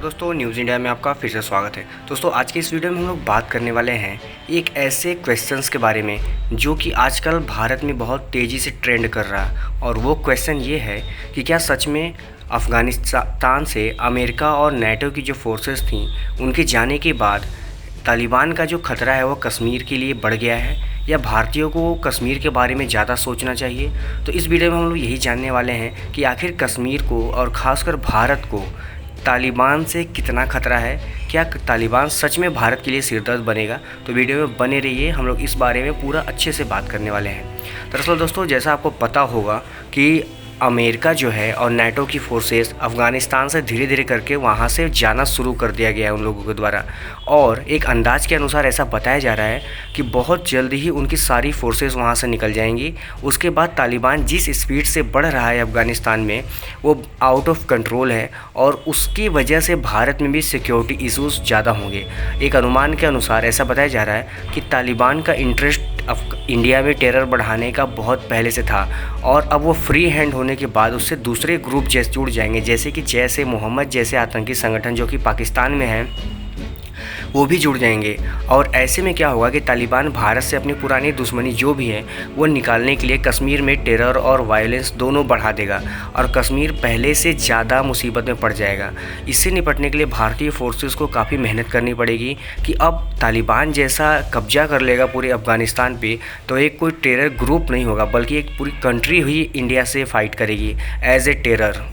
दोस्तों news India में आपका फिर से स्वागत है। दोस्तों आज की इस वीडियो में हम लोग बात करने वाले हैं एक ऐसे क्वेश्चंस के बारे में जो कि आजकल भारत में बहुत तेज़ी से ट्रेंड कर रहा है। और वो क्वेश्चन ये है कि क्या सच में अफ़गानिस्तान से अमेरिका और नेटो की जो फोर्सेस थी उनके जाने के बाद तालिबान का जो खतरा है वो कश्मीर के लिए बढ़ गया है, या भारतीयों को कश्मीर के बारे में ज़्यादा सोचना चाहिए। तो इस वीडियो में हम लोग यही जानने वाले हैं कि आखिर कश्मीर को और ख़ासकर भारत को तालिबान से कितना खतरा है, क्या तालिबान सच में भारत के लिए सिरदर्द बनेगा। तो वीडियो में बने रहिए, हम लोग इस बारे में पूरा अच्छे से बात करने वाले हैं। दरअसल दोस्तों जैसा आपको पता होगा कि अमेरिका जो है और नेटो की फोर्सेस अफ़गानिस्तान से धीरे धीरे करके वहाँ से जाना शुरू कर दिया गया है उन लोगों के द्वारा। और एक अंदाज़ के अनुसार ऐसा बताया जा रहा है कि बहुत जल्दी ही उनकी सारी फोर्सेस वहाँ से निकल जाएंगी। उसके बाद तालिबान जिस स्पीड से बढ़ रहा है अफ़गानिस्तान में वो आउट ऑफ कंट्रोल है, और उसकी वजह से भारत में भी सिक्योरिटी इश्यूज़ ज़्यादा होंगे। एक अनुमान के अनुसार ऐसा बताया जा रहा है कि तालिबान का इंटरेस्ट इंडिया में टेरर बढ़ाने का बहुत पहले से था, और अब वो फ्री हैंड होने के बाद उससे दूसरे ग्रुप जैसे जुड़ जाएंगे, जैसे कि जैसे मोहम्मद जैसे आतंकी संगठन जो कि पाकिस्तान में हैं वो भी जुड़ जाएंगे। और ऐसे में क्या होगा कि तालिबान भारत से अपनी पुरानी दुश्मनी जो भी है वो निकालने के लिए कश्मीर में टेरर और वायलेंस दोनों बढ़ा देगा, और कश्मीर पहले से ज़्यादा मुसीबत में पड़ जाएगा। इससे निपटने के लिए भारतीय फोर्सेस को काफ़ी मेहनत करनी पड़ेगी कि अब तालिबान जैसा कब्जा कर लेगा पूरे अफ़गानिस्तान पे तो एक कोई टेरर ग्रुप नहीं होगा, बल्कि एक पूरी कंट्री ही इंडिया से फाइट करेगी एज ए टेरर।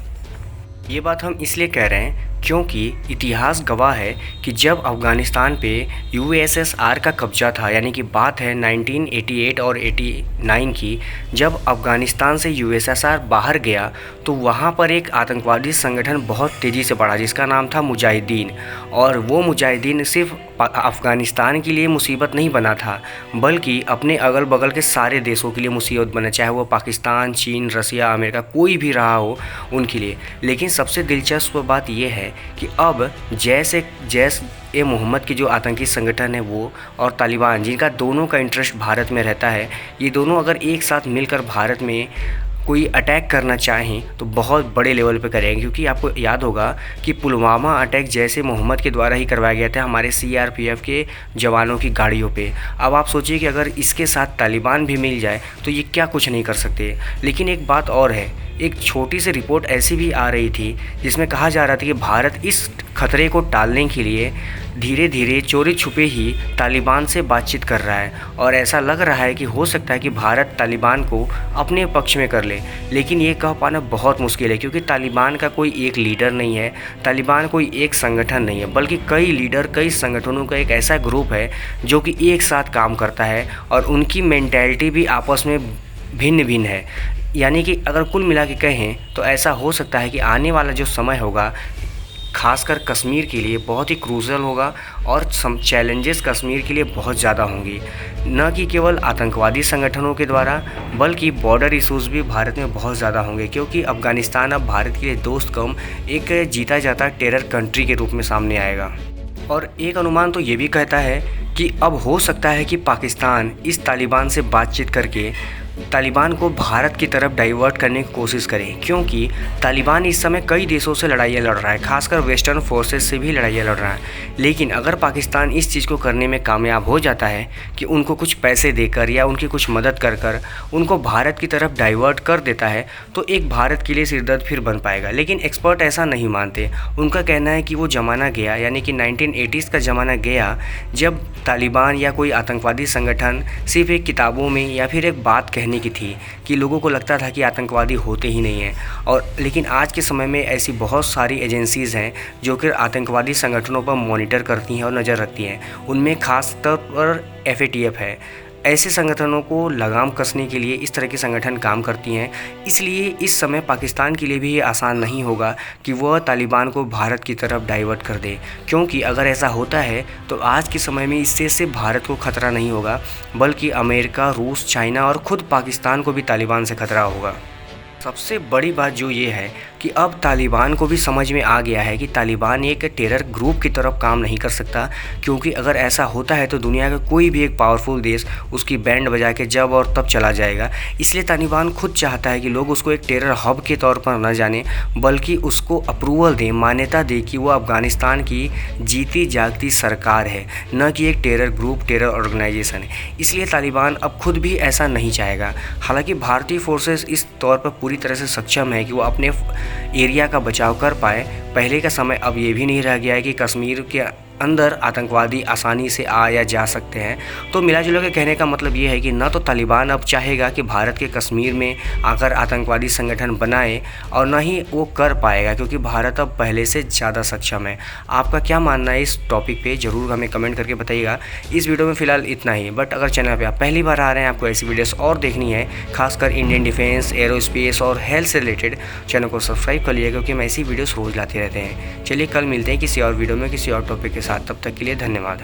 ये बात हम इसलिए कह रहे हैं क्योंकि इतिहास गवाह है कि जब अफ़गानिस्तान पे यूएसएसआर का कब्जा था, यानी कि बात है 1988 और 89 की, जब अफ़गानिस्तान से यूएसएसआर बाहर गया तो वहाँ पर एक आतंकवादी संगठन बहुत तेज़ी से बढ़ा जिसका नाम था मुजाहिदीन। और वो मुजाहिदीन सिर्फ अफ़गानिस्तान के लिए मुसीबत नहीं बना था, बल्कि अपने अगल बगल के सारे देशों के लिए मुसीबत बना, चाहे वो पाकिस्तान, चीन, रसिया, अमेरिका कोई भी रहा हो उनके लिए। लेकिन सबसे दिलचस्प बात यह है कि अब जैश ए मोहम्मद की जो आतंकी संगठन है वो और तालिबान जिनका दोनों का इंटरेस्ट भारत में रहता है, ये दोनों अगर एक साथ मिलकर भारत में कोई अटैक करना चाहें तो बहुत बड़े लेवल पे करेंगे। क्योंकि आपको याद होगा कि पुलवामा अटैक जैसे मोहम्मद के द्वारा ही करवाया गया था हमारे सीआरपीएफ के जवानों की गाड़ियों पे। अब आप सोचिए कि अगर इसके साथ तालिबान भी मिल जाए तो ये क्या कुछ नहीं कर सकते। लेकिन एक बात और है, एक छोटी सी रिपोर्ट ऐसी भी आ रही थी जिसमें कहा जा रहा था कि भारत इस खतरे को टालने के लिए धीरे धीरे चोरी छुपे ही तालिबान से बातचीत कर रहा है। और ऐसा लग रहा है कि हो सकता है कि भारत तालिबान को अपने पक्ष में कर ले, लेकिन ये कह पाना बहुत मुश्किल है क्योंकि तालिबान का कोई एक लीडर नहीं है, तालिबान कोई एक संगठन नहीं है, बल्कि कई लीडर कई संगठनों का एक ऐसा ग्रुप है जो कि एक साथ काम करता है और उनकी मेंटालिटी भी आपस में भिन्न भिन्न है। यानी कि अगर कुल मिला के कहें तो ऐसा हो सकता है कि आने वाला जो समय होगा खासकर कश्मीर के लिए बहुत ही क्रूशल होगा, और चैलेंजेस कश्मीर के लिए बहुत ज़्यादा होंगी, न कि केवल आतंकवादी संगठनों के द्वारा बल्कि बॉर्डर इश्यूज़ भी भारत में बहुत ज़्यादा होंगे। क्योंकि अफ़गानिस्तान अब भारत के लिए दोस्त कम एक जीता जाता टेरर कंट्री के रूप में सामने आएगा। और एक अनुमान तो ये भी कहता है कि अब हो सकता है कि पाकिस्तान इस तालिबान से बातचीत करके तालिबान को भारत की तरफ डाइवर्ट करने की कोशिश करें, क्योंकि तालिबान इस समय कई देशों से लड़ाइयाँ लड़ रहा है, खासकर वेस्टर्न फोर्सेस से भी लड़ाइयाँ लड़ रहा है। लेकिन अगर पाकिस्तान इस चीज़ को करने में कामयाब हो जाता है कि उनको कुछ पैसे देकर या उनकी कुछ मदद कर कर उनको भारत की तरफ डाइवर्ट कर देता है तो एक भारत के लिए सिरदर्द फिर बन पाएगा। लेकिन एक्सपर्ट ऐसा नहीं मानते। उनका कहना है कि वो ज़माना गया, यानी कि 1980s का ज़माना गया जब तालिबान या कोई आतंकवादी संगठन सिर्फ एक किताबों में या फिर एक बात कहने की थी कि लोगों को लगता था कि आतंकवादी होते ही नहीं हैं। और लेकिन आज के समय में ऐसी बहुत सारी एजेंसीज़ हैं जो कि आतंकवादी संगठनों पर मॉनिटर करती हैं और नज़र रखती हैं। उनमें ख़ास तौर पर FATF है। ऐसे संगठनों को लगाम कसने के लिए इस तरह के संगठन काम करती हैं। इसलिए इस समय पाकिस्तान के लिए भी ये आसान नहीं होगा कि वह तालिबान को भारत की तरफ डाइवर्ट कर दे, क्योंकि अगर ऐसा होता है तो आज के समय में इससे सिर्फ भारत को खतरा नहीं होगा, बल्कि अमेरिका, रूस, चाइना और ख़ुद पाकिस्तान को भी तालिबान से खतरा होगा। सबसे बड़ी बात जो ये है कि अब तालिबान को भी समझ में आ गया है कि तालिबान एक टेरर ग्रुप की तरफ काम नहीं कर सकता, क्योंकि अगर ऐसा होता है तो दुनिया का कोई भी एक पावरफुल देश उसकी बैंड बजा के जब और तब चला जाएगा। इसलिए तालिबान खुद चाहता है कि लोग उसको एक टेरर हब के तौर पर न जाने, बल्कि उसको अप्रूवल दें, मान्यता दें कि वो अफगानिस्तान की जीती जागती सरकार है, न कि एक टेरर ग्रुप, टेरर ऑर्गेनाइजेशन है। इसलिए तालिबान अब खुद भी ऐसा नहीं चाहेगा। हालांकि भारतीय फोर्सेस इस तौर पर पूरी तरह से सक्षम है कि वो अपने एरिया का बचाव कर पाए। पहले का समय अब ये भी नहीं रह गया है कि कश्मीर के अंदर आतंकवादी आसानी से आ या जा सकते हैं। तो मिला जुला के कहने का मतलब ये है कि न तो तालिबान अब चाहेगा कि भारत के कश्मीर में आकर आतंकवादी संगठन बनाए, और न ही वो कर पाएगा, क्योंकि भारत अब पहले से ज़्यादा सक्षम है। आपका क्या मानना है इस टॉपिक पे, ज़रूर हमें कमेंट करके बताइएगा। इस वीडियो में फ़िलहाल इतना ही, बट अगर चैनल पर आप पहली बार आ रहे हैं, आपको ऐसी वीडियोज़ और देखनी है, खासकर इंडियन डिफेंस, एरोस्पेस और हेल्थ से रिलेटेड, चैनल को सब्सक्राइब कर लिया, क्योंकि हम ऐसी वीडियोज़ रोज़ लाते रहते हैं। चलिए कल मिलते हैं किसी और वीडियो में किसी और टॉपिक के साथ। तब तक के लिए धन्यवाद।